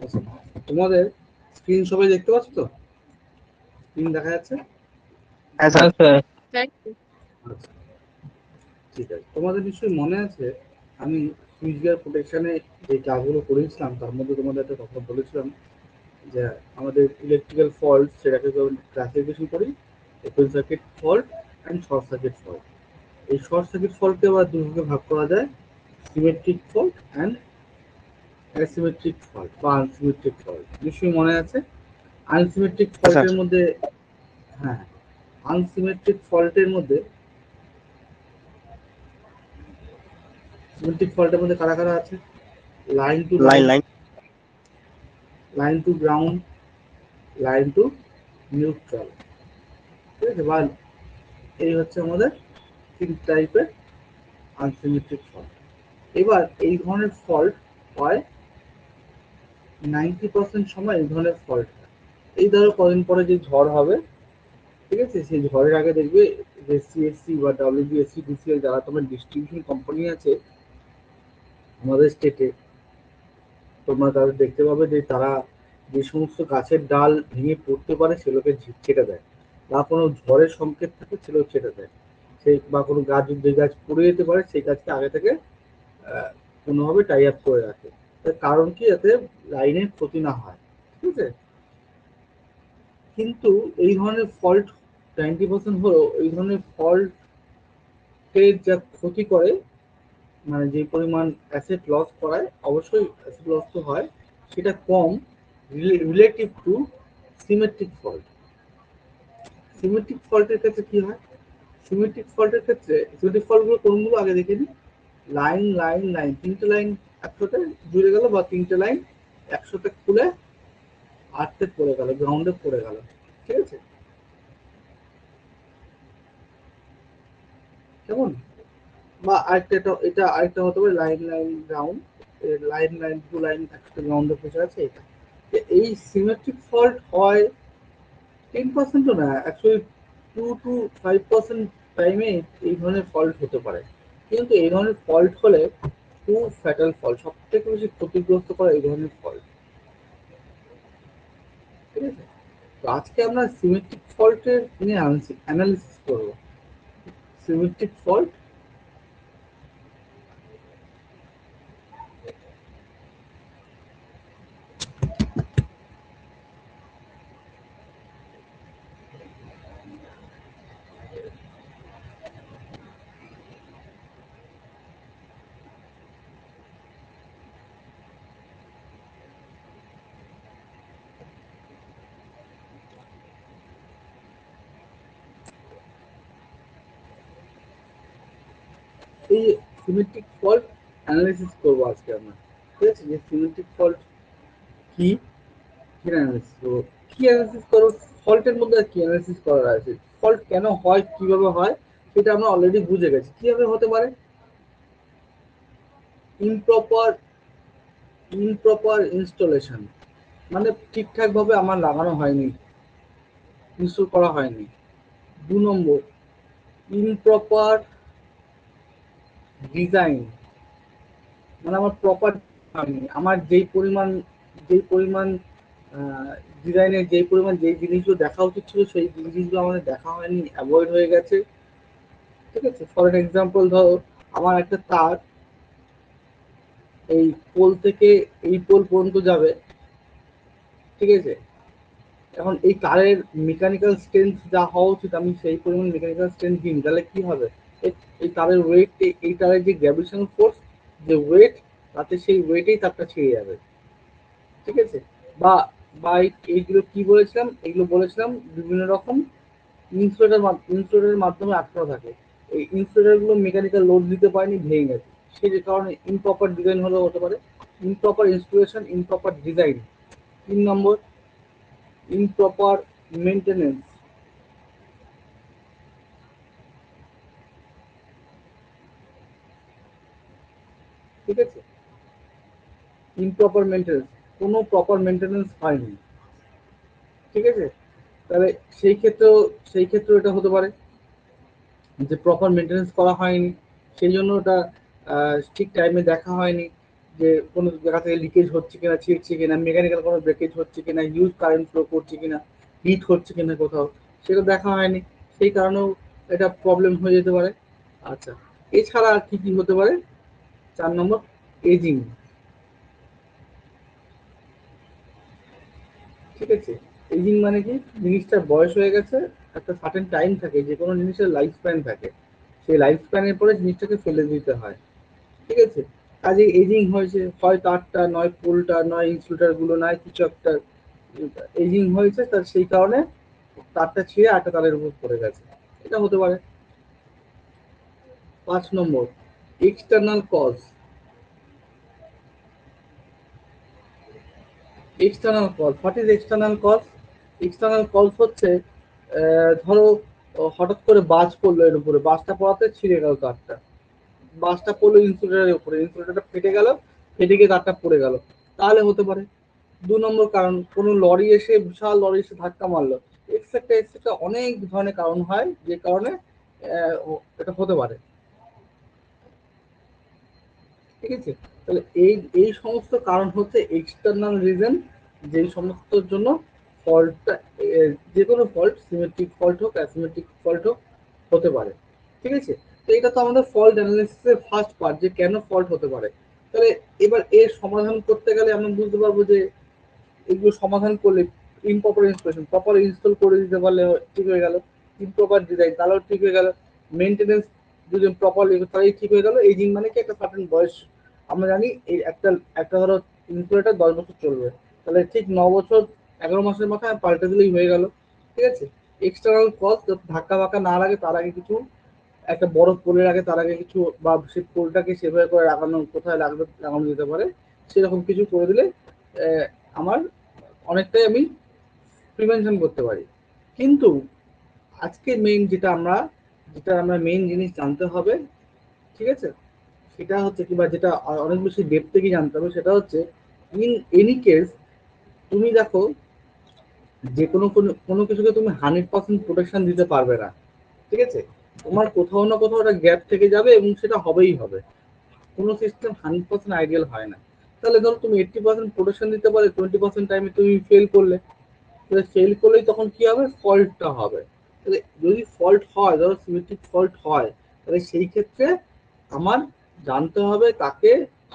আচ্ছা, তোমাদের স্ক্রিন সবাই দেখতে পাচ্ছ তো? স্ক্রিন দেখা যাচ্ছে? হ্যাঁ স্যার। আচ্ছা, ঠিক আছে। তোমাদের নিশ্চয়ই মনে আছে আমি সুইচ গিয়ার প্রোটেকশনে যে কাজগুলো করেছিলাম তার মধ্যে তোমাদের একটা কথা বলেছিলাম যে আমাদের ইলেকট্রিক্যাল ফল্ট সেটাকে ক্লাসিফিকেশন করি open circuit fault and short circuit fault. এই শর্ট সার্কিট ফল্টকে আবার দুভাগে ভাগ করা যায়, symmetric fault and asymmetric fault বা আনসিমেট্রিক ফল্ট। নিশ্চয়ই মনে আছে। আনসিমেট্রিক হ্যাঁ স্যার। ফল্টের মধ্যে, হ্যাঁ, আনসিমেট্রিক ফল্টের মধ্যে সিমেট্রিক ফল্টের মধ্যে কারা কারা আছে? Line to line line, line line to ground, line to neutral, ঠিক আছে? বা এই হচ্ছে আমাদের তিন টাইপের আনসিমেট্রিক ফল্ট। এবার এই ধরনের ফল্ট হয় 90% সময় এই ধরনের ফল্ট হয়। এই ধরো কদিন পরে যে ঝড় হবে, ঠিক আছে, সেই ঝড়ের আগে দেখবে যে সিএসসি বা ডাব্লিউবিএসসি ডিসিএল যারা তোমার ডিস্ট্রিবিউশন কোম্পানি আছে আমাদের স্টেটে, তোমরা তাদের দেখতে পাবে যে তারা যে সমস্ত গাছের ডাল ভেঙে পড়তে পারে সেগুলোকে ছেটে দেয়, বা কোনো ঝড়ের সংকেত থাকে সেগুলো ছেটে দেয়। সেই বা কোনো গাছ যে গাছ পড়ে যেতে পারে সেই গাছকে আগে থেকে কোনোভাবে টাই আপ করে রাখে। তার কারণ কি, যাতে লাইনের ক্ষতি না হয়, ঠিক আছে? কিন্তু এই ধরনের ফল্ট 90% হলেও এই ধরনের ফল্টের যা ক্ষতি করে, মানে যে পরিমাণ অ্যাসেট লস করায়, অবশ্যই অ্যাসেট লস তো হয়, সেটা কম relative to symmetric fault. Symmetric ফল্টের ক্ষেত্রে কি হয়? সিমেট্রিক ফল্টের ক্ষেত্রে সিমেট্রিক ফল্টগুলো কোনগুলো আগে দেখে নিই। লাইন লাইন লাইন, তিনটে লাইন একসাথে জুড়ে গেল, বা তিনটে লাইন একসাথে খুলে আর্থে পড়ে গেল, গ্রাউন্ডে পড়ে গেল, ঠিক আছে? কেমন? বা আরেকটা, এটা আরেকটা হতে পারে line line ground, line line to line একসাথে গ্রাউন্ডে বসে আছে, এটা। এই সিমেট্রিক ফল্ট হয় 10%ও না, অ্যাকচুয়ালি 2 to 5% টাইমে এই ধরনের ফল্ট হতে পারে। কিন্তু এই ধরনের ফল্ট হলে খুব ফ্যাটাল ফল্ট, সব থেকে বেশি ক্ষতিগ্রস্ত করে এই ধরনের ফল্ট, ঠিক আছে? তো আজকে আমরা সিমেট্রিক ফল্টের নিয়ে অ্যানালিসিস করবো। সিমেট্রিক ফল্ট, এই সিমেট্রিক ফল্ট অ্যানালিসিস করবো আজকে আমরা, ঠিক আছে? যে সিমেট্রিক ফল্ট কি, কি অ্যানালিসিস করবো, কি অ্যানালিসিস করবো, ফল্টের মধ্যে আর কি অ্যানালিসিস করার আছে? ফল্ট কেন হয়, কিভাবে হয়, সেটা আমরা অলরেডি বুঝে গেছি। কিভাবে হতে পারে? ইমপ্রপার ইমপ্রপার ইনস্টলেশন, মানে ঠিকঠাক ভাবে আমার লাগানো হয়নি, ইনস্টল করা হয়নি। 2 নম্বর, ইমপ্রপার ডিজাইন, মানে আমার প্রপার হয়নি, আমার যেই পরিমাণ ডিজাইনের যেই পরিমাণ যেই জিনিসগুলো দেখা উচিত ছিল সেই জিনিসগুলো আমাদের দেখা হয়নি, অ্যাভয়েড হয়ে গেছে, ঠিক আছে? ফর এক্সাম্পল ধরো আমার একটা তার এই পোল থেকে এই পোল পর্যন্ত যাবে, ঠিক আছে? এখন এই তারের মেকানিক্যাল স্ট্রেংথ যা হওয়া উচিত আমি সেই পরিমাণ মেকানিক্যাল স্ট্রেংথ দিই, তাহলে কি হবে? এই তারের ওয়েট, এই তারের যে গ্র্যাভিটেশনাল ফোর্স, যে ওয়েট, তাতে সেই ওয়েটেই তারটা ছিঁড়ে যাবে, ঠিক আছে? বা বা এইগুলো কি বলেছিলাম, এগুলো বলেছিলাম বিভিন্ন রকম ইনসুলেটরের মাধ্যমে আটকানো থাকে। এই ইনসুলেটর গুলো মেকানিক্যাল লোড দিতে পারেনি, ভেঙে গেছে, সেই যে কারণে ইমপ্রপার ডিজাইন হলেও হতে পারে। Improper installation, improper design. 3 নম্বর, ইমপ্রপার মেনটেনেন্স, ঠিক আছে? ইমপ্রপার মেনটেনেন্স, কোনো প্রপার মেনটেনেন্স হয়নি, ঠিক আছে? তাহলে সেই ক্ষেত্রেও এটা হতে পারে যে প্রপার মেনটেনেন্স করা হয়নি, সেই জন্য ওটা ঠিক টাইমে দেখা হয়নি, যে কোনো জায়গা থেকে লিকেজ হচ্ছে কিনা, ছিটছে কিনা, মেকানিক্যাল কোনো ব্রেকেজ হচ্ছে কিনা, হিউজ কারেন্ট ফ্লো করছে কিনা, হিট হচ্ছে কিনা কোথাও, সেটা দেখা হয়নি, সেই কারণেও এটা প্রবলেম হয়ে যেতে পারে। আচ্ছা, এছাড়া আর কি কি হতে পারে? 4 নম্বর, এজিং। ঠিক আছে, এজিং মানে কি, জিনিসটার বয়স হয়ে গেছে, একটা সার্টেন টাইম থাকে, যে কোনো জিনিসের লাইফ স্প্যান থাকে, সেই লাইফ স্প্যানের পরে জিনিসটাকে ফেলে দিতে হয়। ঠিক আছে, কাজে এজিং হয়েছে, হয় তারটা, নয় পোলটা, নয় ইনসুলেটার গুলো, নয় কিছু একটা এজিং হয়েছে, তার সেই কারণে তারটা ছিঁড়ে আরেকটা তারের উপর পড়ে গেছে, এটা হতে পারে। 5 নম্বর, external cause. External cause, what is external cause? External cause হচ্ছে, ধরো হঠাৎ করে বাজ পড়লো এর উপরে, বাজটা পড়াতে ছিঁড়ে গেল তারটা, বাসটা পড়লো ইনসুলেটারের উপরে, ইনসুলেটারটা ফেটে গেল, ফেটে গিয়ে তারটা পড়ে গেল, তাহলে হতে পারে। 2 নম্বর কারণ, কোনো লরি এসে, বিশাল লরি এসে ধাক্কা মারলো, এক্সেট্রা এক্সেট্রা, অনেক ধরনের কারণ হয় যে কারণে এটা হতে পারে। ঠিক আছে, তাহলে এই এই সমস্ত কারণ হচ্ছে এক্সটার্নাল রিজন, যেই সমস্তর জন্য ফল্টটা, যে কোনো ফল্ট, সিমেট্রিক ফল্ট হোক, অ্যাসিমেট্রিক ফল্ট হোক, হতে পারে। ঠিক আছে, তো এটা তো আমাদের ফল্ট অ্যানালিসিসের ফার্স্ট পার্ট, যে কেন ফল্ট হতে পারে। তাহলে এবার এর সমাধান করতে গেলে আমরা বুঝতে পারবো যে এগুলো সমাধান করলে, ইমপ্রপার ইনস্টলেশন, প্রপার ইনস্টল করে দিতে পারলে ঠিক হয়ে গেল, ইমপ্রপার ডিজাইন তাহলেও ঠিক হয়ে গেল, মেনটেনেন্স যদি প্রপারলি, তাহলেই ঠিক হয়ে গেল। এজিং মানে কি, একটা সার্টেন বয়স, আমরা জানি এই একটা একটা ধরো ইনসুলেটার 10 বছর চলবে, তাহলে ঠিক 9 বছর 11 মাসের মাথায় পাল্টে দিলেই হয়ে গেল। ঠিক আছে, এক্সটার্নাল কস্ট, ধাক্কা বাক্কা না লাগে তার আগে কিছু, একটা বড় পোলের আগে তার আগে কিছু, বা সেই পোলটাকে সেভাবে করে লাগানো, কোথায় লাগবে লাগানো যেতে পারে, সেরকম কিছু করে দিলে আমার অনেকটাই আমি প্রিভেনশন করতে পারি। কিন্তু আজকে মেইন যেটা আমরা মেইন জিনিস জানতে হবে, ঠিক আছে, সেটা হচ্ছে, কিংবা যেটা অনেক বেশি ডেপ থেকে জানতে হবে, সেটা হচ্ছে, ইন এনি কেস, তুমি দেখো, যে কোনো কোনো কোনো কিছুকে তুমি 100% প্রোটেকশন দিতে পারবে না। ঠিক আছে, তোমার কোথাও না কোথাও একটা গ্যাপ থেকে যাবে, এবং সেটা হবেই হবে। কোনো সিস্টেম 100% আইডিয়াল হয় না। তাহলে ধরো তুমি 80% প্রোটেকশন দিতে পারে, 20% টাইমে তুমি ফেল করলে, তাহলে ফেল করলেই তখন কি হবে, ফল্টটা হবে। তাহলে যদি ফল্ট হয়, ধরো সিমেট্রিক ফল্ট হয়, তাহলে সেই ক্ষেত্রে আমার জানতে হবে তাকে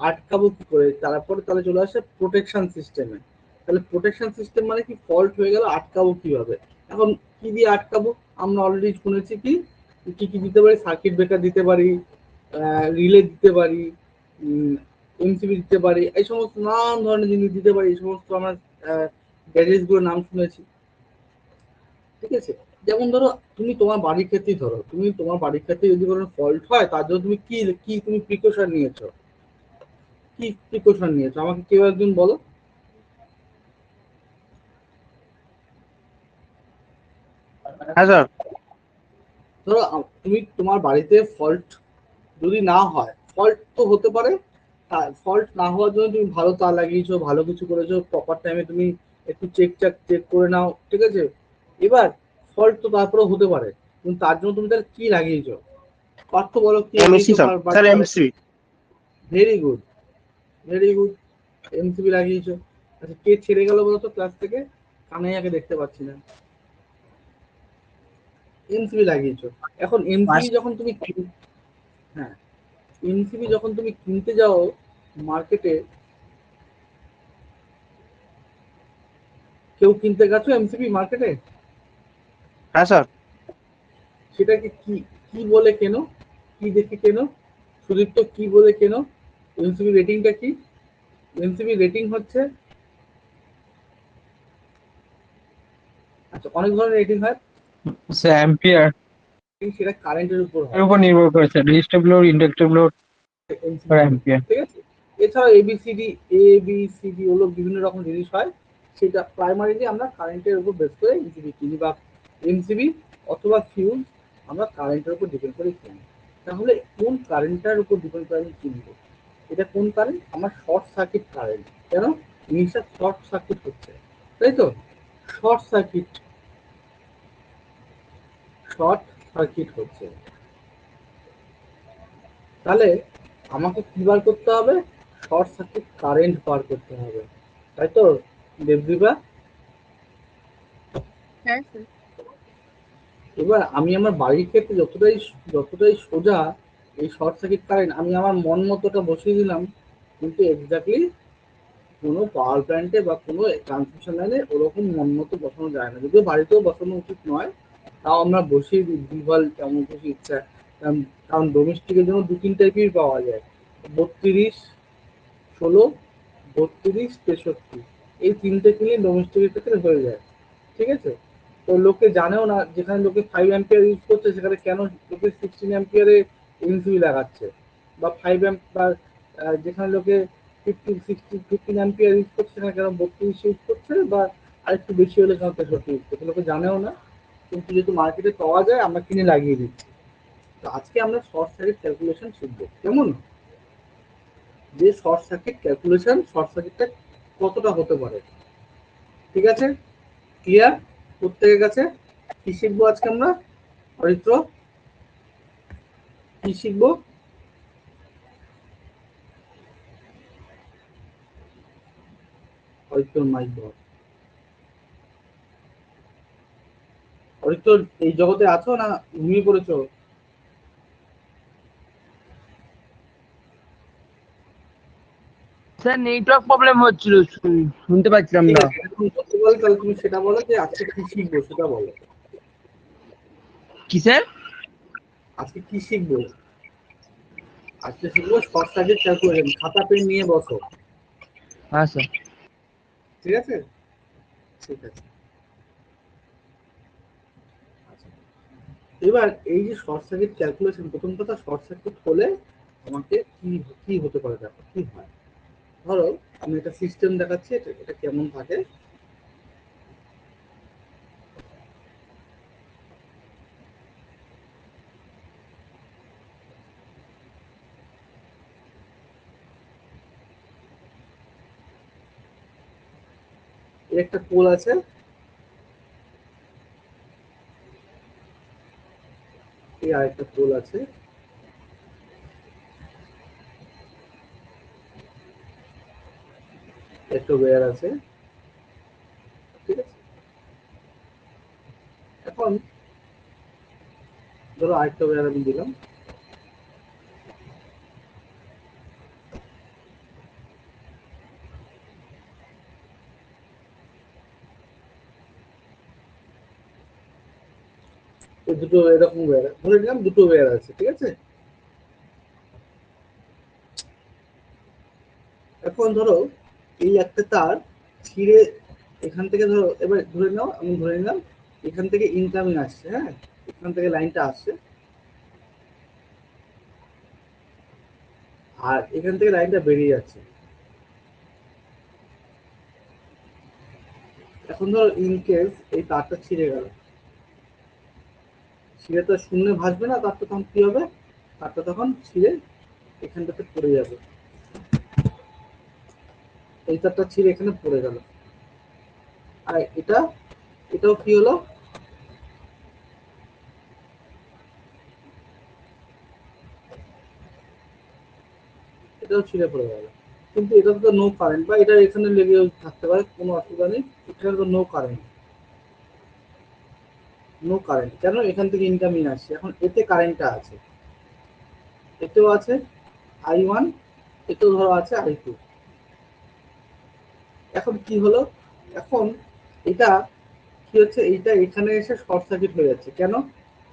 আটকাবো কি করে, তারপরে তাহলে চলে আসে প্রোটেকশন সিস্টেমে। তাহলে প্রোটেকশন সিস্টেম মানে কি, ফল্ট হয়ে গেল আটকাবো কিভাবে। এখন কি দিয়ে আটকাবো, আমরা অলরেডি শুনেছি কি কি কি দিতে পারি, সার্কিট ব্রেকার দিতে পারি, রিলে দিতে পারি, এমসিবি দিতে পারি, এই সমস্ত নানান ধরনের জিনিস দিতে পারি, এই সমস্ত আমরা গ্যাজেটস গুলোর নাম শুনেছি। ঠিক আছে, যেমন ধরো, তুমি তোমার বাড়ির ক্ষেত্রেই ধরো, তুমি তোমার বাড়ির ক্ষেত্রে যদি কোনো ফল্ট হয়, তার জন্য তুমি কি কি তুমি প্রিকশন নিয়েছো, কি প্রিকশন নিয়েছো, আমাকে কেউ একজন বলো। হ্যাঁ স্যার। ধরো তুমি তোমার বাড়িতে ফল্ট যদি না হয়, ফল্ট তো হতে পারে, ফল্ট না হওয়ার জন্য তুমি ভালো তার লাগিয়েছো, ভালো কিছু করেছো, প্রপার টাইমে তুমি একটু চেক করে নাও। ঠিক আছে, এবার ফল্ট তো তারপরে হতে পারে, কিন্তু তার জন্য তুমি তাহলে কি লাগিয়েছো, পার্থ বলো কি এমএসসি লাগিয়েছো স্যার, স্যার বাড়িতে। MC. Very good, very good, MCB লাগিয়েছো। আচ্ছা, কে ছেড়ে গেল বলো তো ক্লাস থেকে, কানাইয়াকে দেখতে পাচ্ছি না। এমসিবি লাগিয়েছো। এখন এমসিবি যখন তুমি হ্যাঁ, এমসিবি যখন তুমি কিনতে যাও মার্কেটে, কেউ কিনতে গেছো এমসিবি মার্কেটে, হ্যাঁ স্যার। সেটাকে কি কি বলে কেনো, কি দেখে কেনো, সুদীপ্ত কি বলে কেনো, এমসিবি রেটিংটা কি? এমসিবি রেটিং হচ্ছে, আচ্ছা, অনেক ধরনের রেটিং হয়, স্যার অ্যাম্পিয়ার সেটা কারেন্টের উপর এর হয়। উপর নির্ভর করে sir, resistor load, inductor load আর এমসিবির ক্ষেত্রে, অ্যাম্পিয়ার। ঠিক আছে, এছাড়াও এবিসিডি হলো বিভিন্ন রকম জিনিস হয়, সেটা প্রাইমারিলি আমরা কারেন্টের উপর বেস করে এমসিবি কিনি, বা এমসিবি অথবা ফিউজ আমরা কারেন্টের উপর ডিপেন্ড করে কিনি। তাহলে কোন কারেন্টটার উপর ডিপেন্ড করে আমি কিনবো, এটা কোন কারেন্ট, আমার শর্ট সার্কিট কারেন্ট, কেন, জিনিসটা শর্ট সার্কিট হচ্ছে, তাই তো, শর্ট সার্কিট, শর্ট সার্কিট হচ্ছে, তাহলে আমাকে কি বার করতে হবে, শর্ট সার্কিট কারেন্ট বার করতে হবে, তাই তো দেবদীপা? হ্যাঁ স্যার। এবার আমি আমার বাড়ির ক্ষেত্রে যতটাই সোজা এই শর্ট সার্কিট কারেন্ট আমি আমার মন মতোটা বসিয়ে দিলাম, কিন্তু এক্স্যাক্টলি কোনো পাওয়ার প্ল্যান্টে বা কোনো ট্রান্সমিশন লাইনে ওরকম মন মতো বসানো যায় না, যদিও বাড়িতেও বসানো উচিত নয়, তাও আমরা বসিয়ে দিই দুইবার কেমন খুশি ইচ্ছা। কারণ ডোমেস্টিকের জন্য 2-3 টাইপের পাওয়া যায়, 32, 16, 32, 63, এই তিনটে কিনে ডোমেস্টিকের ক্ষেত্রে হয়ে যায়। ঠিক আছে, তো লোকে জানেও না, যেখানে লোকে 5 অ্যাম্পিয়ার ইউজ করছে সেখানে কেন লোকে 16 অ্যাম্পিয়ারে এনসিবি লাগাচ্ছে, বা 5 অ্যাম্প বা যেখানে লোকে 15 অ্যাম্পিয়ার ইউজ করছে সেখানে কেন 32 ইউজ করছে, বা আরেকটু বেশি হলে কেন 63 ইউজ করছে, লোকে জানেও না। কিন্তু যেহেতু মার্কেটে পাওয়া যায় আমরা কিনে লাগিয়ে দিচ্ছি। তো আজকে আমরা শর্ট সার্কিট ক্যালকুলেশন শিখবো, কেমন? যে শর্ট সার্কিট ক্যালকুলেশন, শর্ট সার্কিটটা কতটা হতে পারে। ঠিক আছে, ক্লিয়ার প্রত্যেকের কাছে? কি শিখবো আজকে আমরা? অরিত্র কি শিখবো? অরিত্র মাইক বল। অরিত্র এই জগতে আছো না ঘুমিয়ে পড়েছো? স্যার নেটওয়ার্ক প্রবলেম হচ্ছিল, শুনতে পাচ্ছিলাম ঠিক না। আছে, তুমি বলতে বলো, তাহলে তুমি সেটা বলো যে আজকে কি শিখবো সেটা বলো। কি স্যার? আজকে কি শিখবো? আজকে শিখবো শর্ট সার্কিট ক্যালকুলেশন। খাতা পেন নিয়ে বসো। হ্যাঁ স্যার। ঠিক আছে, ঠিক আছে। আচ্ছা, এবার এই যে শর্ট সার্কিট ক্যালকুলেশন, প্রথম কথা শর্ট সার্কিট হলে আমাকে কি কি হতে পারে, দেখো কি হয়। ধরো আমি একটা সিস্টেম দেখাচ্ছি, এটা কেমন থাকে। এর একটা পোল আছে, এই আরেকটা পোল আছে, একটা ওয়্যার আছে। ঠিক আছে, এখন ধরো আরেকটা ওয়্যার আমি দিলাম। এই দুটো এরকম ওয়্যার ধরে নিলাম, দুটো ওয়্যার আছে। ঠিক আছে, এখন ধরো এই একটা তার ছিঁড়ে এখান থেকে, ধরো এবার ধরে নাও, আমি ধরে নিলাম এখান থেকে ইনকামিং আসছে, হ্যাঁ এখান থেকে লাইনটা আসছে, আর এখান থেকে লাইনটা বেরিয়ে যাচ্ছে। এখন ধরো ইন কেস এই তারটা ছিঁড়ে গেল, ছিঁড়ে তো শূন্য ভাসবে না, তারটা তখন কি হবে, তারটা তখন ছিঁড়ে এখানটাতে পড়ে যাবে, এই তারটা ছিঁড়ে এখানে পড়ে গেল। আর এটাও কি হলো, এটাও ছিঁড়ে পড়ে গেল। কিন্তু এটা তো নো কারেন্ট, বা এটা এখানে লেগে থাকতে পারে, কোনো অসুবিধা নেই, এখানে তো নো কারেন্ট। নো কারেন্ট কেন, এখান থেকে ইনকামিং আসছে। এখন এতে কারেন্টটা আছে, এতেও আছে I1, এতেও ধরো আছে I2। এখন কি হলো, এখন এটা কি হচ্ছে, এইটা এখানে এসে শর্ট সার্কিট হয়ে যাচ্ছে। কেন?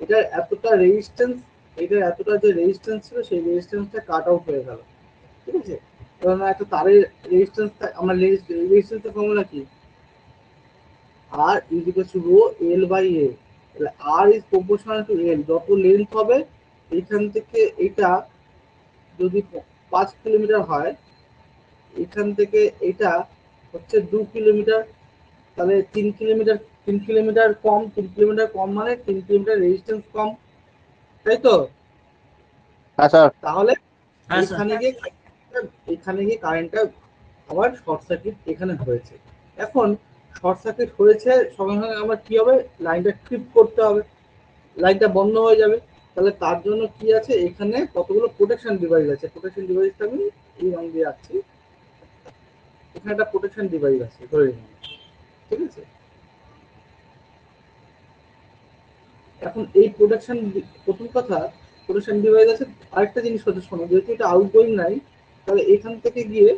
এটার এতটা রেজিস্ট্যান্স, এটার এতটা যে রেজিস্ট্যান্স ছিল সেই রেজিস্ট্যান্সটা কাট আউট হয়ে গেল। ঠিক আছে, কারণ একটা তারের রেজিস্ট্যান্স, আমরা রেজিস্ট্যান্সের ফর্মুলা কি, R is equal to rho L by A. R is proportional to L, যত লেন্থ হবে এখান থেকে এটা যদি 5 কিলোমিটার হয়, এখান থেকে এটা হচ্ছে 2 কিলোমিটার, তাহলে 3 কিলোমিটার, 3 কিলোমিটার কম মানে 3 কিলোমিটার রেজিস্ট্যান্স কম, তাই তো? হ্যাঁ স্যার। তাহলে হ্যাঁ স্যার। এখানে গিয়ে কারেন্টটা আবার শর্ট সার্কিট এখানে হয়েছে। এখন শর্ট সার্কিট হয়েছে, সঙ্গে সঙ্গে আমার কি হবে, লাইনটা ট্রিপ করতে হবে, লাইনটা বন্ধ হয়ে যাবে। তাহলে তার জন্য কি আছে, এখানে কতগুলো প্রোটেকশন ডিভাইস আছে। প্রোটেকশন ডিভাইসটা আমি এই রং দিয়ে রাখছি। এখানে একটা প্রোটেকশন ডিভাইস আছে ধরে নিন, ঠিক আছে। এখন এই প্রোটেকশন, প্রথম কথা প্রোটেকশন ডিভাইস আছে। আরেকটা জিনিস হচ্ছে শোনো, যেহেতু এটা আউটগোয়িং নাই, তাহলে এখান থেকে গিয়ে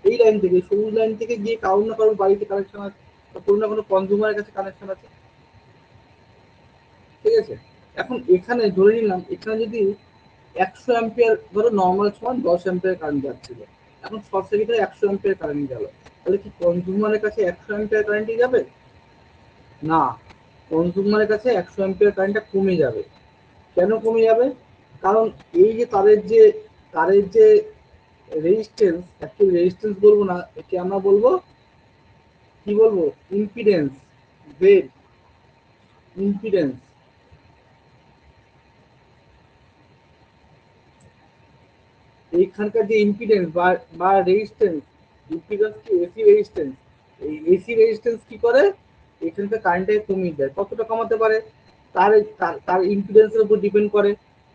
এই লাইন থেকে, সবুজ লাইন থেকে গিয়ে কারোর না কারোর বাড়িতে কানেকশন আছে, কোনো না কোনো কনজিউমারের কাছে কানেকশন আছে, ঠিক আছে। এখন এখানে ধরে নিলাম, এখানে যদি 100 অ্যাম্পিয়ার, ধরো নর্মাল সময় 10 অ্যাম্পিয়ার কারেন্ট যাচ্ছিল, এখন শর্ট সার্কিটে 100 অ্যাম্পিয়ার কারেন্ট গেল, তাহলে কি কনজিউমারের কাছে 100 অ্যাম্পিয়ার কারেন্টই যাবে? না, কনজিউমারের কাছে 100 অ্যাম্পিয়ার কারেন্টটা কমে যাবে। কেন কমে যাবে? কারণ এই যে তারের যে রেজিস্ট্যান্স, অ্যাকচুয়ালি রেজিস্ট্যান্স বলবো না, একে আমরা বলবো কি বলবো, ইম্পিডেন্স, জেড, ইম্পিডেন্স। এইখানকার যে ইম্পিডেন্স বা রেজিস্ট্যান্স, ইম্পিডেন্স কি এসি রেজিস্ট্যান্স, এই এসি রেজিস্ট্যান্স কি করে, এখানকার কারেন্টটাকে কমিয়ে দেয়। কতটা কমাতে পারে, তার তার তার ইম্পিডেন্সের উপর ডিপেন্ড করে।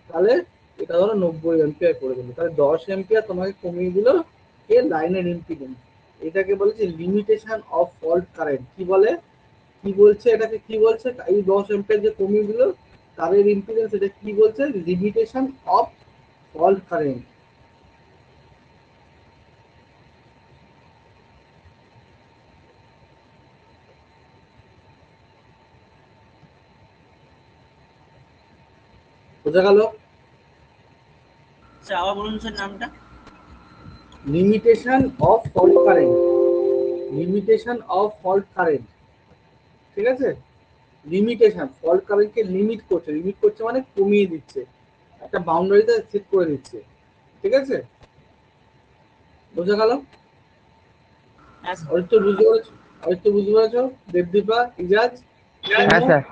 তাহলে এটা ধরো 90 অ্যাম্পিয়ার করে দিল, তাহলে 10 অ্যাম্পিয়ার তোমাকে কমিয়ে দিল এর লাইনের ইম্পিডেন্স। এটাকে বলেছে লিমিটেশন অফ ফল্ট কারেন্ট। কি বলে, কি বলছে এটাকে, কি বলছে, এই 10 অ্যাম্পিয়ার যে কমিয়ে দিল তারের ইম্পিডেন্স, এটা কি বলছে, লিমিটেশন অফ ফল্ট কারেন্ট। বোঝা গেল? স্যার আবার বলুন স্যার নামটা। Limitation of fault current, limitation of fault current, ঠিক আছে। লিমিটেশন, ফল্ট কারেন্টকে লিমিট করছে, লিমিট করছে মানে কমিয়ে দিচ্ছে, একটা বাউন্ডারিতে সেট করে দিচ্ছে, ঠিক আছে। বোঝা গেল? হ্যাঁ স্যার। অরিত্র বুঝতে পেরেছো? অরিত্র বুঝতে পেরেছো? দেবদীপা, ইজাজ, হ্যাঁ স্যার।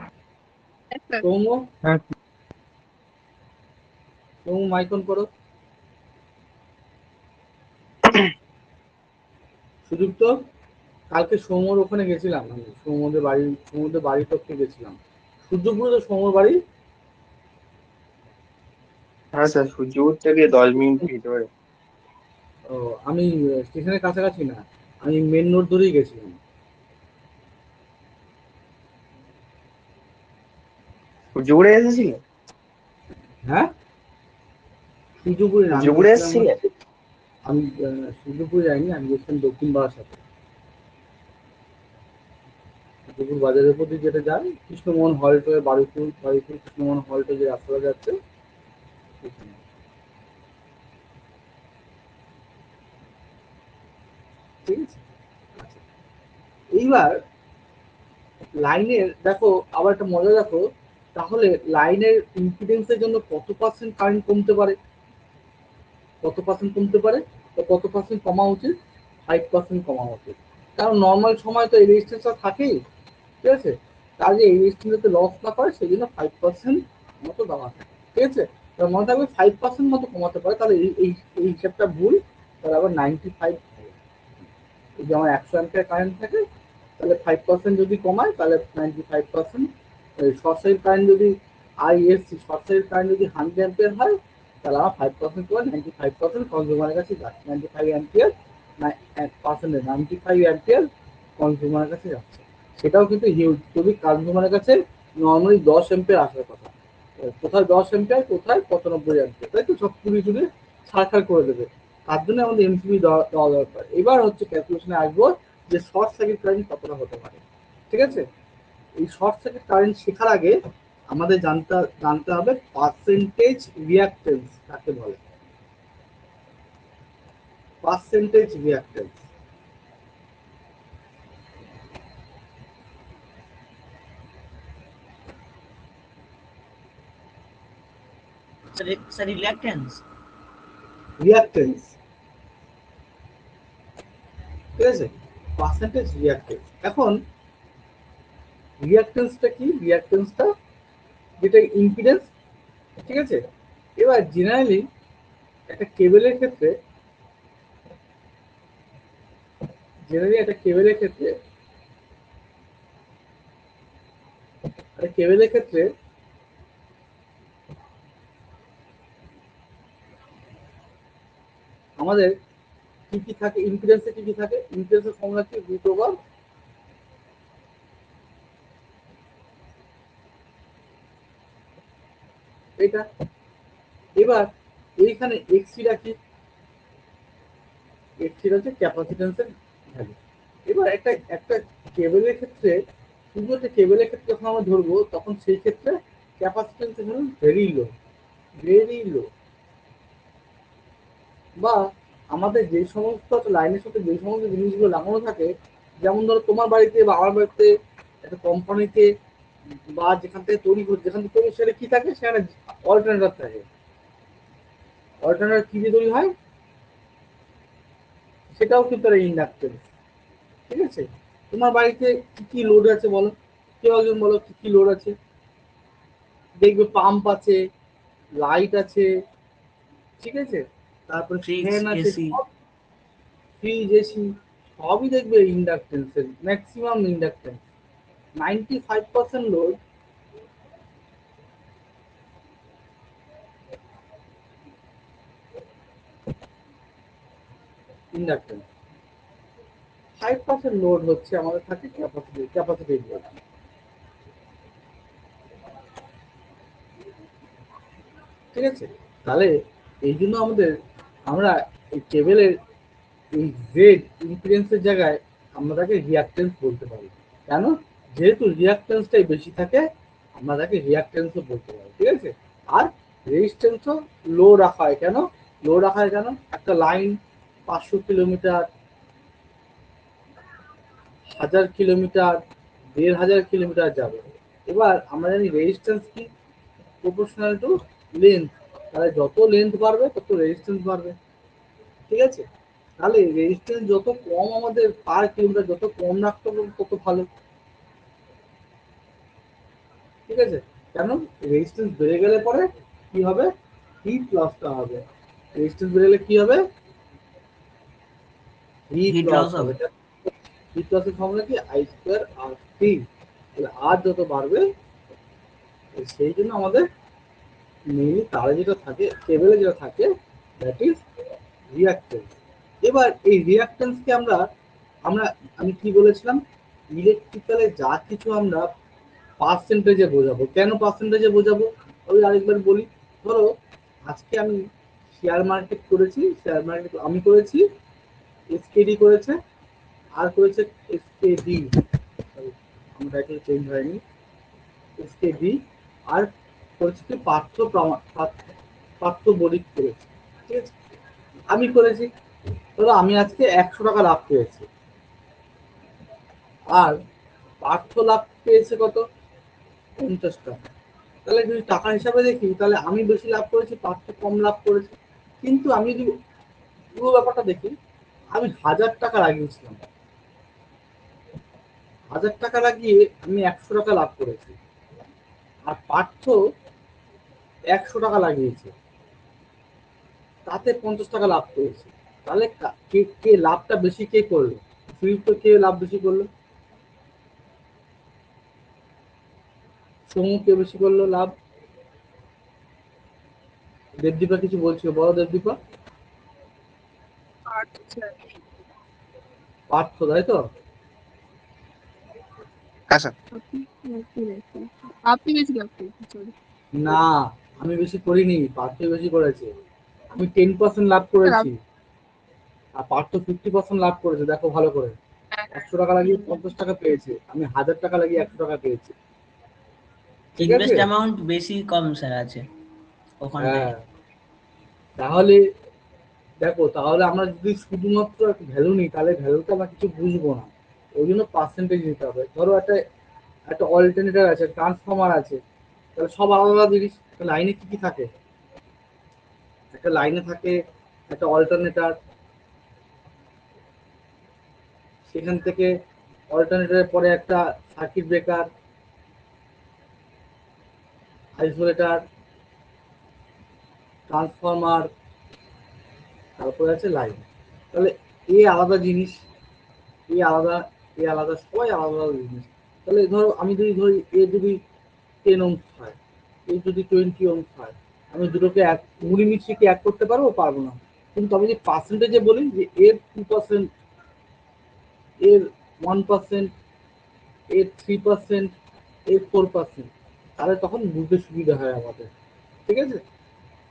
সৌম্য, হ্যাঁ সৌম্য মাইকন করো। সুযুক্ত, কালকে সৌম্যর ওখানে গেছিলাম আমি, সৌম্যদের বাড়ি তরফে গেছিলাম। সূর্যপুরে তো সৌম্যর বাড়ি। হ্যাঁ স্যার, সূর্যপুর থেকে 10 মিনিট হেঁটে পারে। ও, আমি স্টেশনের কাছাকাছি না, আমি মেন রোড ধরেই গেছিলাম। সূর্যপুরে এসেছিল? হ্যাঁ, সূর্যপুরে না, আমি সূর্যপুরে গেছিলাম এসেছিলে? হচ্ছে, আমি সূর্যপুরে যাইনি, আমি গেছিলাম দক্ষিণ বারাসাতে। সূর্যপুর বাজারের উপর দিয়ে যেটা যায়, কৃষ্ণমোহন হল্ট হয়ে বারুইপুর কৃষ্ণমোহন হল্টে যে রাস্তাটা যাচ্ছে সেখানে। ঠিক আছে, আচ্ছা। এইবার লাইনের দেখো, আবার একটা মজা দেখো, তাহলে লাইনের ইম্পিডেন্সের জন্য কত পার্সেন্ট কারেন্ট কমতে পারে, কত পার্সেন্ট কমতে পারে, তো কত পার্সেন্ট কমা উচিত, 5% কমা উচিত। কারণ নর্মাল সময় তো এই রেজিস্ট্যান্সটা থাকেই, ঠিক আছে। কাজে এই রেজিস্ট্যান্স যাতে লস না করে সেই জন্য 5% মতো দেওয়া থাকে, ঠিক আছে। এবার মনে থাকবে 5% মতো কমাতে পারে, তাহলে এই এই এই হিসাবটা ভুল, তাহলে আবার 95 হবে। এই যে আমার 100 অ্যাম্পিয়ার কারেন্ট থাকে, তাহলে 5% যদি কমায় তাহলে 95%। শর্ট সার্কিট কারেন্ট যদি আইএসসি, শর্ট সার্কিট কারেন্ট যদি 100 অ্যাম্পিয়ার হয়, তাহলে আমার 5% করে 95% কনজিউমারের কাছে যাচ্ছে। 95 অ্যাম্পিয়ার, 95 অ্যাম্পিয়ার কনজিউমারের কাছে যাচ্ছে। সেটাও কিন্তু হিউজ, যদি কনজিউমারের কাছে নর্মালি 10 অ্যাম্পিয়ার আসার কথা, কোথায় 10 অ্যাম্পিয়ার, কোথায় 95 অ্যাম্পিয়ার, তাই তো সব কুড়ি টুড়ি ছাড়খাড় করে দেবে। তার জন্য আমাদের এমসিবি দেওয়া দরকার। এবার হচ্ছে ক্যালকুলেশনে আসবো যে শর্ট সার্কিট কারেন্ট কতটা হতে পারে, ঠিক আছে। এই শর্ট সার্কিট কারেন্ট শেখার আগে আমাদের জানতে হবে পার্সেন্টেজ রিঅ্যাক্টেন্স কাকে বলে। Percentage reactance, sir sir reluctance. Reactance, ঠিক আছে, পার্সেন্টেজ রিঅ্যাক্টেন্স। এখন রিঅ্যাক্টেন্সটা কি, রিঅ্যাক্টেন্সটা যেটা ইম্পিডেন্স, ঠিক আছে। এবার জেনারেলি একটা কেবলের ক্ষেত্রে, জেনারেলি একটা কেবলের ক্ষেত্রে, একটা কেবলের ক্ষেত্রে আমাদের কি কি থাকে, ইম্পিডেন্সে কি কি থাকে, ইম্পিডেন্সের ফর্মুলা কি রুট ওভার এটা। এবার এইখানে এক্সি রাখি, এক্সি হচ্ছে ক্যাপাসিটেন্সের ভ্যালু। এবার একটা একটা কেবলের ক্ষেত্রে, শুধু একটা কেবলের ক্ষেত্রে যখন আমরা ধরবো তখন সেই ক্ষেত্রে ক্যাপাসিটেন্সের ভ্যালু ভেরি লো। বা আমাদের যে সমস্ত লাইনের সাথে যে সমস্ত জিনিসগুলো লাগানো থাকে, যেমন ধরো তোমার বাড়িতে বা আমার বাড়িতে, একটা কোম্পানিতে বা যেখান থেকে তৈরি সেটা কি থাকে, সেখানে অল্টারনেটর থাকে। অল্টারনেটর কি দিয়ে তৈরি হয়, সেটাও কিন্তু একটা ইন্ডাক্টেন্স। ঠিক আছে, তোমার বাড়িতে কি কি লোড আছে বলো, কেউ একজন বলো কি কি লোড আছে। দেখবে পাম্প আছে, লাইট আছে, ঠিক আছে, তারপরে ফ্রিজ, ফ্যান আছে, এসি। ফ্রিজ, এসি, সবই দেখবে ইন্ডাকটেন্সের, maximum inductance. 95% load inductance, 5% load হচ্ছে আমাদের থাকে ক্যাপাসিটিভ লোড। ঠিক আছে, তাহলে এই জন্য আমরা এই কেবলের এই জেড ইম্পিডেন্সের জায়গায় আমরা তাকে রিয়াক্টেন্স বলতে পারি। কেন? যেহেতু রিয়াক্টেন্সটাই বেশি থাকে, আমরা তাকে রিয়াক্টেন্সও বলতে পারি। ঠিক আছে, আর রেজিস্ট্যান্সও লো রাখা হয়। কেন লো রাখা হয়? কেন, একটা লাইন 500 কিলোমিটার, 1000 কিলোমিটার, 1500 কিলোমিটার যাবে। এবার আমরা জানি রেজিস্ট্যান্স কি, প্রপোর্শনাল টু লেন্থ। তাহলে যত লেন্থ বাড়বে তত রেজিস্ট্যান্স বাড়বে। ঠিক আছে, তাহলে রেজিস্ট্যান্স যত কম আমাদের পার কিলোমিটার যত কম রাখতে পারবো তত ভালো। ঠিক আছে, কেন রেজিস্ট্যান্স বেড়ে গেলে পরে কি হবে, হিট লসটা হবে। রেজিস্ট্যান্স বেড়ে গেলে কি হবে, হিট হিট লস লস হবে। হবে। হিট লসের ফর্মুলা কি, আই স্কয়ার আর টি। তাহলে আর যত বাড়বে, সেই জন্য আমাদের মেইনলি তারে যেটা থাকে, কেবলে যেটা থাকে, দ্যাট ইজ রিয়াক্টেন্স। এবার এই রিয়াক্টেন্সকে আমরা আমরা আমি কি বলেছিলাম, ইলেকট্রিক্যালে যা কিছু আমরা পার্সেন্টেজে বোঝাবো। কেন পার্সেন্টেজে বোঝাবো, ওই আরেকবার বলি। ধরো আজকে আমি শেয়ার মার্কেট করেছি, শেয়ার মার্কেট আমি করেছি, এসকেডি করেছে, আর করেছে এসকেডি, আমার টাইটেল চেঞ্জ হয়নি, এসকেডি, আর করেছে কি পার্থ বণিক করেছে। ঠিক আছে, আমি করেছি, ধরো আমি আজকে 100 টাকা লাভ পেয়েছি, আর পার্থ লাভ পেয়েছে কত, 50 টাকা। তাহলে যদি টাকা হিসাবে দেখি, তাহলে আমি বেশি লাভ করেছি, পার্থ কম লাভ করেছে। কিন্তু আমি যদি পুরো ব্যাপারটা দেখি, আমি 1000 টাকা লাগিয়েছিলাম, 1000 টাকা লাগিয়ে আমি 100 টাকা লাভ করেছি, আর পার্থ 100 টাকা লাগিয়েছে, তাতে 50 টাকা লাভ করেছে। তাহলে কে কে লাভটা বেশি কে করলো, ফ্রিতে কে লাভ বেশি করলো, সমু কে বেশি করলো লাভ। দেবদীপা কিছু বলছিল, বলো দেবদীপা। পার্থ, তাই তো? হ্যাঁ স্যার। আপনি বেশি লাভ করেছেন। না, আমি বেশি করিনি, পার্থ বেশি করেছে। আমি 10% লাভ করেছি, আর পার্থ 50% লাভ করেছে। দেখো ভালো করে, 100 টাকা লাগিয়ে 50 টাকা পেয়েছে, আমি 1000 টাকা লাগিয়ে 100 টাকা পেয়েছি। ঠিক আছে, ইনভেস্ট অ্যামাউন্ট বেশি কম স্যার আছে ওখানটায়। হ্যাঁ। তাহলে দেখো, তাহলে আমরা যদি শুধুমাত্র ভ্যালু নিই, তাহলে ভ্যালুটা আমরা কিছু বুঝবো না। ওই জন্য পার্সেন্টেজ নিতে হবে। ধরো একটা একটা অল্টারনেটর আছে, ট্রান্সফর্মার আছে, তাহলে সব আলাদা আলাদা জিনিস। লাইনে কি কি থাকে, একটা লাইনে থাকে একটা অল্টারনেটর, সেখান থেকে অল্টারনেটরের পরে একটা সার্কিট ব্রেকার, আইসোলেটর, ট্রান্সফর্মার, তারপরে আছে লাইন। তাহলে এ আলাদা জিনিস, এ আলাদা, এ আলাদা, সবাই আলাদা আলাদা জিনিস। তাহলে ধরো আমি যদি ধরি এ যদি 10 ohms হয়, এ যদি 20 ohms হয়, আমি দুটোকে এক মুড়ি মিশিয়ে কি এক করতে পারবো? পারবো না। কিন্তু আমি যে পার্সেন্টেজে বলি যে এর 2%, এর 1%, এর 3%, এর 4%, তাহলে তখন বুঝতে সুবিধা হয় আমাদের। ঠিক আছে,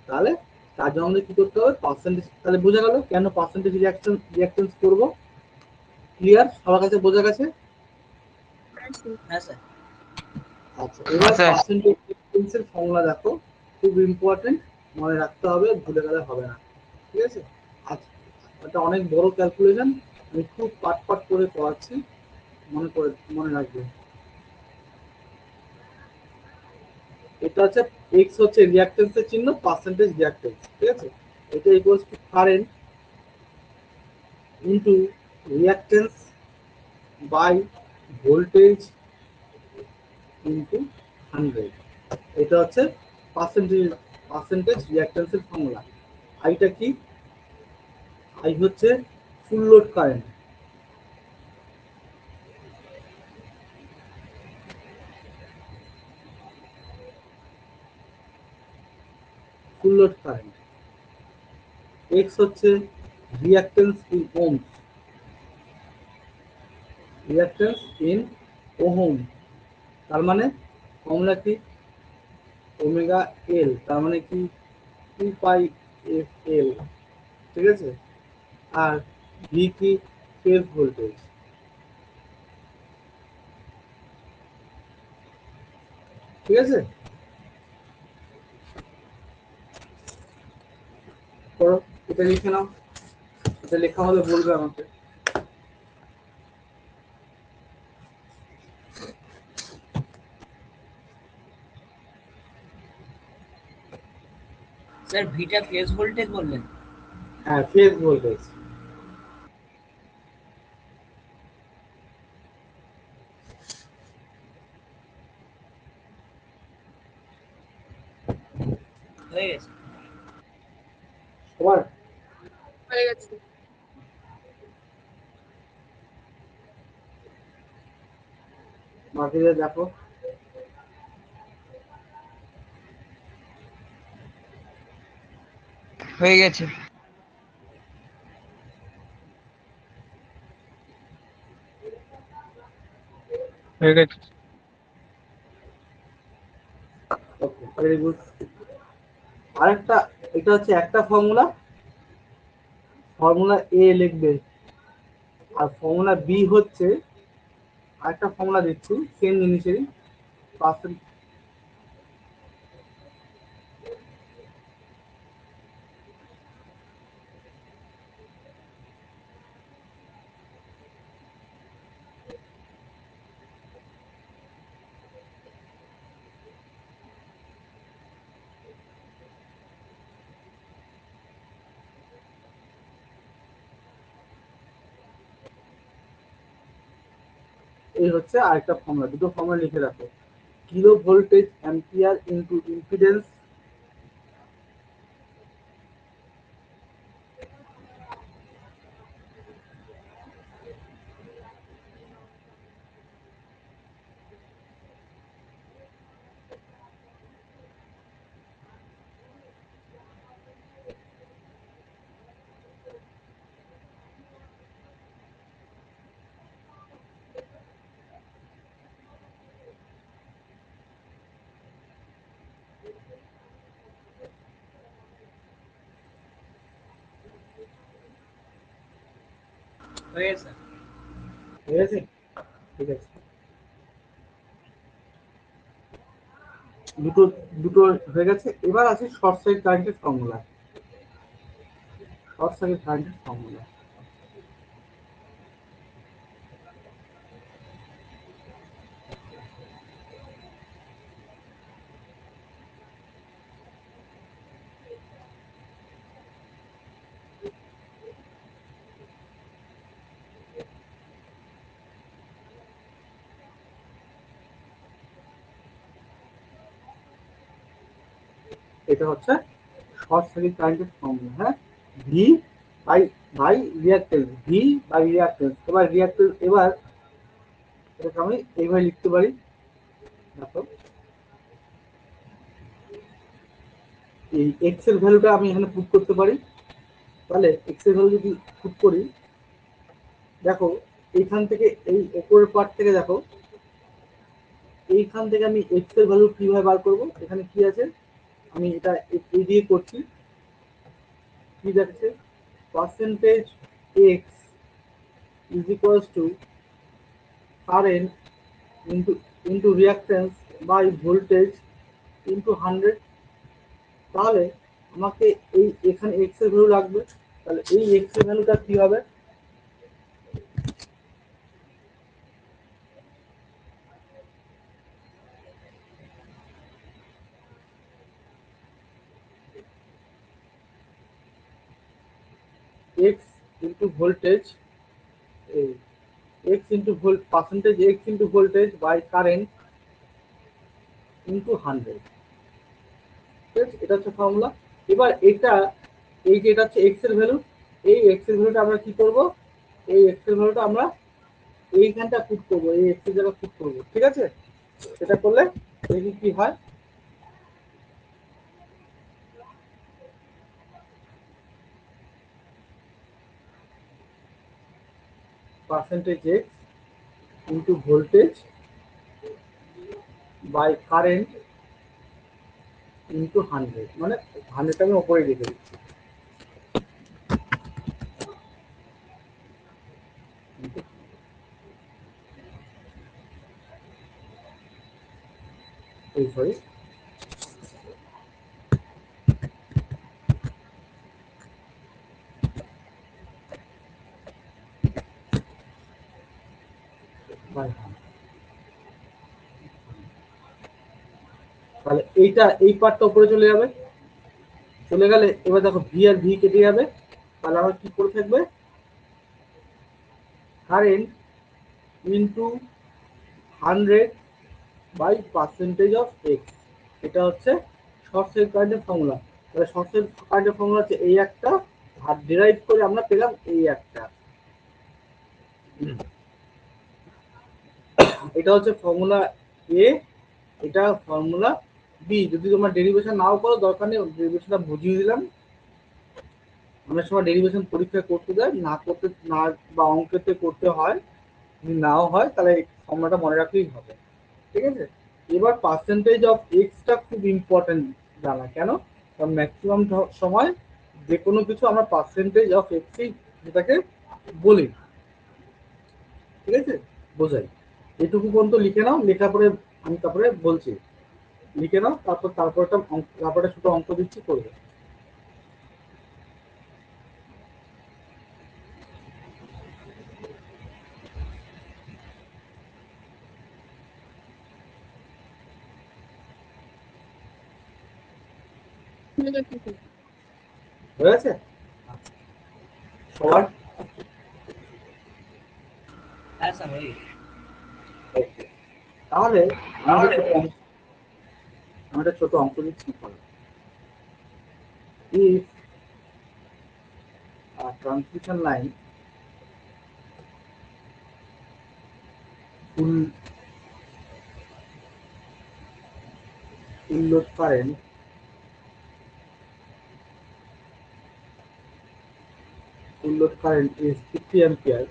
তাহলে তার জন্য আমাদের কি করতে হবে, পার্সেন্টেজ। তাহলে বোঝা গেল কেন পার্সেন্টেজ রিঅ্যাকটেন্স করব। ক্লিয়ার? সবার কাছে বোঝা গেছে? হ্যাঁ স্যার। আচ্ছা, এবার স্যার। পার্সেন্টেজ রিঅ্যাকটেন্সের ফর্মুলা দেখো, খুব ইম্পর্টেন্ট, মনে রাখতে হবে, ভুলে গেলে হবে না। ঠিক আছে, আচ্ছা, এটা অনেক বড় ক্যালকুলেশন, আমি খুব পাট করে করাচ্ছি, মনে রাখবে। এটা হচ্ছে এক্স হচ্ছে রিঅ্যাকটেন্সের চিহ্ন, পার্সেন্টেজ রিঅ্যাকটেন্স। ঠিক আছে, এটা equals to current into reactance by voltage into 100। এটা হচ্ছে পার্সেন্টেজ রিঅ্যাকটেন্সের ফর্মুলা। আইটা কি? আই হচ্ছে full load current, full load current. X হচ্ছে reactance in ohms, reactance in ohm. তার মানে ফর্মুলা কি? ওমেগা এল, তার মানে কি 2 পাই এফ এল। ঠিক আছে, আর ভি কি? Phase voltage. ঠিক আছে, করো, এটা লিখে নাও। এটা লেখা হলে বলবে আমাকে। স্যার ভিটা ফেজ ভোল্টেজ বললেন? হ্যাঁ, ফেজ ভোল্টেজ। হয়ে গেছে। সবার হয়ে গেছে। বাকিদের দেখো। হয়ে গেছে। হয়ে গেছে। ওকে, ভেরি গুড। আরেকটা, এটা হচ্ছে একটা ফর্মুলা, ফর্মুলা এ লিখবে, আর ফর্মুলা বি হচ্ছে আরেকটা ফর্মুলা দিচ্ছি সেম জিনিসেরই, পার্সেন্ট। এই হচ্ছে আরেকটা ফর্মুলা, দুটো ফর্মুলা লিখে রাখো। Kilo voltage ampere into impedance হয়ে গেছে। ঠিক আছে। ঠিক আছে, দুটো দুটো হয়ে গেছে। এবার আছে শর্ট সার্কিট কারেন্টের ফর্মুলা। শর্ট সার্কিট কারেন্টের ফর্মুলা, এটা হচ্ছে শর্ট সার্কিট কারেন্টের ফর্মুলা। হ্যাঁ, V by by reactance, V by reactance. এবার রিঅ্যাক্টেন্স, এবার এটাকে আমি এইভাবে লিখতে পারি, দেখো, এই এক্স এর ভ্যালুটা আমি এখানে পুট করতে পারি, তাহলে এক্স এর ভ্যালু যদি পুট করি, দেখো এইখান থেকে এই উপরের পার্ট থেকে দেখো, এইখান থেকে আমি এক্স এর ভ্যালু কিভাবে বার করব, এখানে কি আছে আমি এটা এই দিয়ে করছি, কি যাচ্ছে percentage x is equals to current into reactance by voltage into 100। তাহলে আমাকে এই এখানে এক্স এর ভ্যালু লাগবে, তাহলে এই এক্স এর ভ্যালুটা কি হবে, x into voltage, x into percentage x into voltage by current into 100। ঠিক আছে, এটা হচ্ছে ফর্মুলা। এবার এটা এই যে এটা হচ্ছে এক্স এর ভ্যালু, এই এক্স এর ভ্যালুটা আমরা কি করব, এই এক্স এর ভ্যালুটা আমরা এইখানটা পুট করবো, এই এক্স এর জায়গায় পুট করবো। ঠিক আছে, এটা করলে দেখি কি হয়, percentage x into voltage by current into 100, মানে 100টা আমি ওপরে রেখে দিচ্ছি। এই সরি, তাহলে এইটা এই পার্টটা উপরে চলে যাবে, চলে গেলে এবার দেখো ভি আর ভি কেটে যাবে, তাহলে আমার কি করে থাকবে, current into 100 by percentage of x. এটা হচ্ছে শর্ট সার্কিট কারেন্টের ফর্মুলা। তাহলে শর্ট সার্কিট কারেন্টের ফর্মুলা হচ্ছে এই একটা, আর ডিরাইভ করে আমরা পেলাম এই একটা। এটা হচ্ছে ফর্মুলা এ, এটা ফর্মুলা বি। যদি তোমরা ডেরিভেশন নাও করো দরকার নেই, ডেরিভেশনটা বুঝিয়ে দিলাম। অনেক সময় ডেরিভেশন পরীক্ষা করতে দেয়, না করতে না বা অঙ্কেতে করতে হয়, যদি নাও হয় তাহলে এই ফর্মুলাটা মনে রাখলেই হবে। ঠিক আছে, এবার পার্সেন্টেজ অফ এক্সটা খুব ইম্পর্টেন্ট জানা, কেন, কারণ ম্যাক্সিমাম সময় যে কোনো কিছু আমরা পার্সেন্টেজ অফ এক্সই যেটাকে বলি। ঠিক আছে, বোঝাই, এটুকু পর্যন্ত লিখে নাও, লেখা পরে আমি তারপরে বলছি, লিখে নাও, তারপরে ছোট অঙ্ক দিচ্ছি, করবে। হয়েছে সবার? হ্যাঁ স্যার ওই তাহলে আমি একটা ছোট অঙ্ক দিচ্ছি। If a transmission line full load current is 50 ampere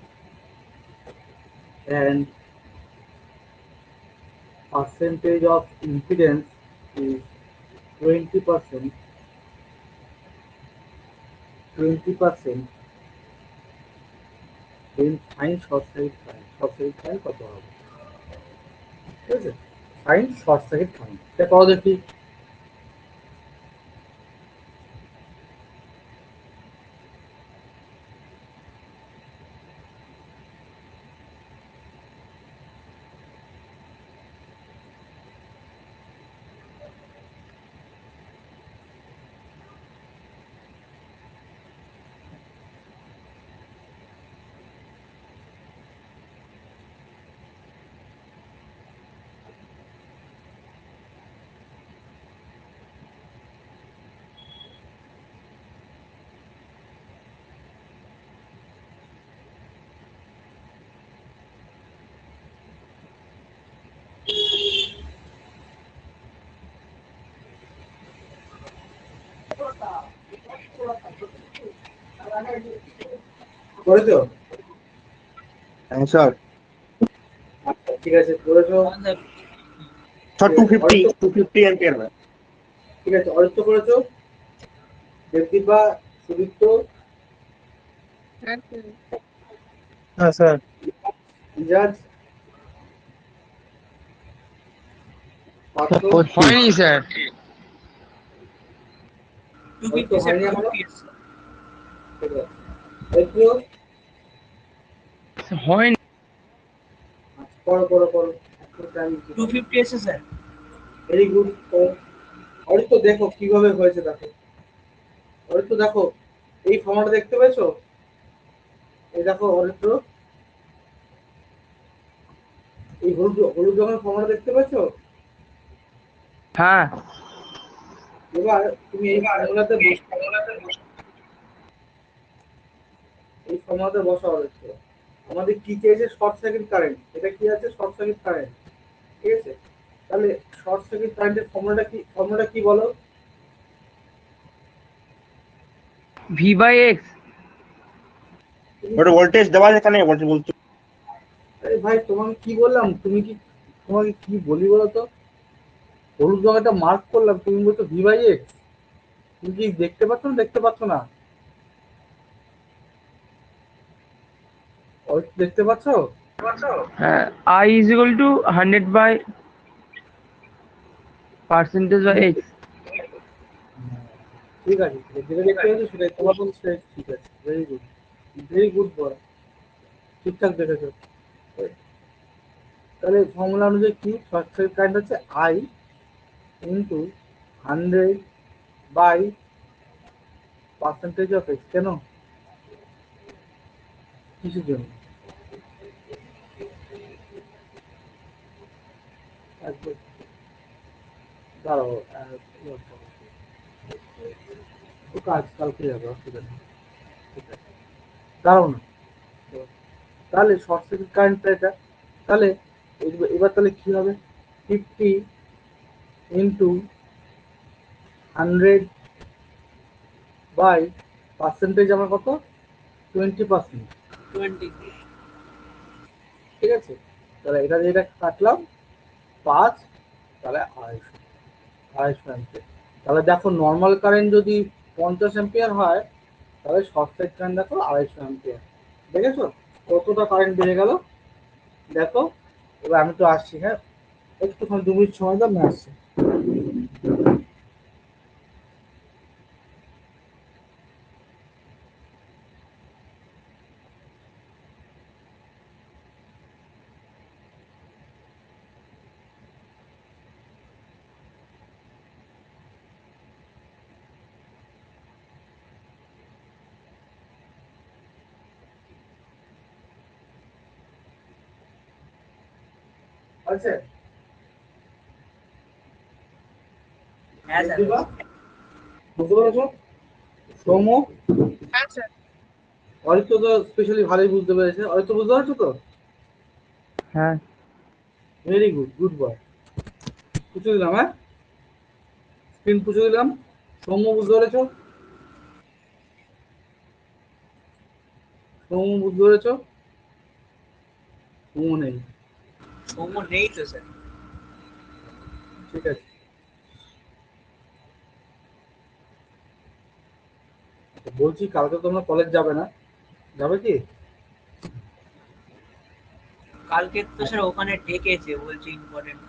and percentage of impedance is 20%, then find short circuit current। short circuit current কত হবে? ঠিক আছে, find short circuit current, এটা করো দেখি। করেছো? অ্যান্সার আচ্ছা ঠিক আছে, করেছো। স্যার 250 অ্যাম্পিয়ার না। ঠিক আছে, অরিত্র করেছো, দেবদীপা, সুদীপ্ত, হ্যাঁ স্যার। হ্যাঁ স্যার। ইজাজ, পার্থ, হয়নি স্যার। অরিত্র হয়নি এখনো? ঠিক আছে, অরিত্র, হয়নি। আচ্ছা, করো করো করো। টু ফিফটি এসে স্যার। Very good. অরিত্র দেখো কিভাবে হয়েছে, দেখো অরিত্র দেখো, এই ফর্মটা দেখতে পেয়েছো? এই দেখো অরিত্র, এই হলুদ হলুদ রঙের ফর্মটা দেখতে পেয়েছো? হ্যাঁ। এবার তুমি এই ফর্মুলাতে এই ফর্মুলাতে বসাও অরিত্র। আমাদের কি চেয়েছে? Short circuit current. এটা কি আছে? Short circuit current. ঠিক আছে, তাহলে শর্ট সার্কিট কারেন্টের ফর্মুলাটা কি বলো? V/X। ওটা ভোল্টেজ দেওয়া আছে এখানে ভোল্টেজ বলছো। আরে ভাই তোমাকে কি বললাম, তোমাকে কি বলি বলো তো? হলুদ রঙটা মার্ক করলাম, তুমি বলছো V/X। তুমি কি দেখতে পাচ্ছ না? দেখতে পাচ্ছ না? দেখতে পাচ্ছ? হ্যাঁ, I is equal to 100 by percentage by X। ঠিক আছে, যেটা দেখতে পাচ্ছ সেটাই তোমার বলছো, সেটাই ঠিক আছে। Very good, very good boy, ঠিকঠাক দেখেছো। তাহলে ফর্মুলা অনুযায়ী কি? শর্ট সার্কিট কারেন্ট হচ্ছে I into 100 by percentage of x. কেন? কিসের জন্য? একদম। দাঁড়াও, ও কাজ কালকে যাবে, অসুবিধা নেই। ঠিক আছে, দাঁড়াও না। তাহলে শর্ট সার্কিট কারেন্টটা এটা, তাহলে এবার তাহলে কি হবে? 50 ইন্টু 100 বাই পার্সেন্টেজ আমার কত? 20%। 20। ঠিক আছে, তাহলে এটা দিয়ে এটা কাটলাম 5, তাহলে 250 অ্যাম্পিয়ার। তাহলে দেখো নর্মাল কারেন্ট যদি 50 অ্যাম্পিয়ার হয়, তাহলে শর্ট সার্কিট কারেন্ট দেখো 250 অ্যাম্পিয়ার। দেখেছো কতটা কারেন্ট বেড়ে গেল? দেখো, এবার আমি তো আসছি, হ্যাঁ একটুখানি 2 মিনিট সময় দাও, আমি আসছি। আচ্ছা হ্যাঁ স্যার। দিবা, বুঝতে পেরেছো? সৌম্য, হ্যাঁ স্যার। অরিত্র তো স্পেশালি ভালোই বুঝতে পেরেছে। অরিত্র বুঝতে পারছো তো? হ্যাঁ। Very good, good boy. পুষে দিলাম, হ্যাঁ স্ক্রিন পুষে দিলাম। সৌম্য বুঝতে পেরেছো? সৌম্য বুঝতে পেরেছো? সৌম্য নেই। সৌম্য নেই তো স্যার। ঠিক আছে, বলছি কালকে তোমরা কলেজ যাবে না? যাবে কি? কালকে তো স্যার ওখানে ডেকেছে, বলছে ইম্পর্টেন্ট